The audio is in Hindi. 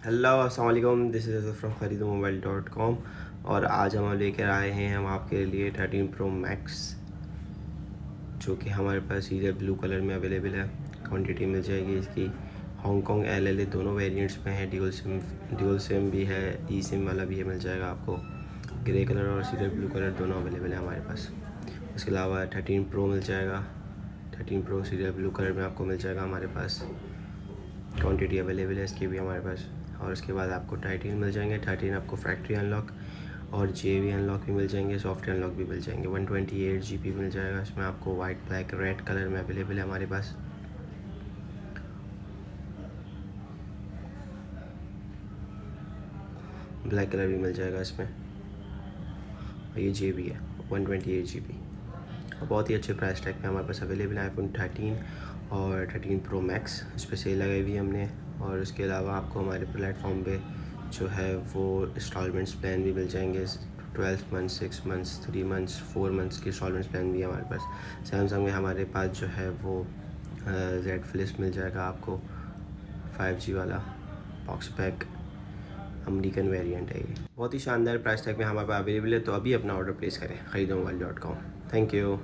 हेलो अस्सलाम वालेकुम, दिस इज़ फ्रॉम खरीदोमोबाइल.com। और आज हम लेकर आए हैं हम आपके लिए 13 प्रो मैक्स, जो कि हमारे पास सीधे ब्लू कलर में अवेलेबल है। क्वांटिटी मिल जाएगी इसकी हांगकॉन्ग LLA दोनों वेरिएंट्स में है। ड्यूल सिम भी है, ई सिम वाला भी है, मिल जाएगा आपको। ग्रे कलर और सीधे ब्लू कलर दोनों अवेलेबल है हमारे पास। उसके अलावा 13 प्रो मिल जाएगा। 13 प्रो सीधे ब्लू कलर में आपको मिल जाएगा हमारे पास। क्वांटिटी अवेलेबल है इसकी भी हमारे पास। और उसके बाद आपको 13 मिल जाएंगे। 13 आपको फैक्ट्री अनलॉक और JV अनलॉक भी मिल जाएंगे, सॉफ्टवेयर अनलॉक भी मिल जाएंगे। 128 GB मिल जाएगा इसमें आपको। वाइट, ब्लैक, रेड कलर में अवेलेबल है हमारे पास। ब्लैक कलर भी मिल जाएगा इसमें। और ये JB है 128 GB। और बहुत ही अच्छे प्राइस टैग पे हमारे पास अवेलेबल है iPhone 13 और 13 प्रो मैक्स। इस पर सेल लगाई हुई है हमने। और उसके अलावा आपको हमारे प्लेटफॉर्म पे जो है वो इंस्टॉलमेंट्स प्लान भी मिल जाएंगे। 12 मंथ्स, 6 मंथ्स, 3 मंथ्स, 4 मंथ्स के इंस्टॉलमेंट्स प्लान भी है हमारे पास। सैमसंग में हमारे पास जो है वो Z Flip मिल जाएगा आपको, 5G वाला बॉक्स पैक अमेरिकन वेरिएंट है। ये बहुत ही शानदार प्राइस टैग में हमारे पास अवेलेबल है। तो अभी अपना ऑर्डर प्लेस करें खरीदोमोबाइल.com। Thank you.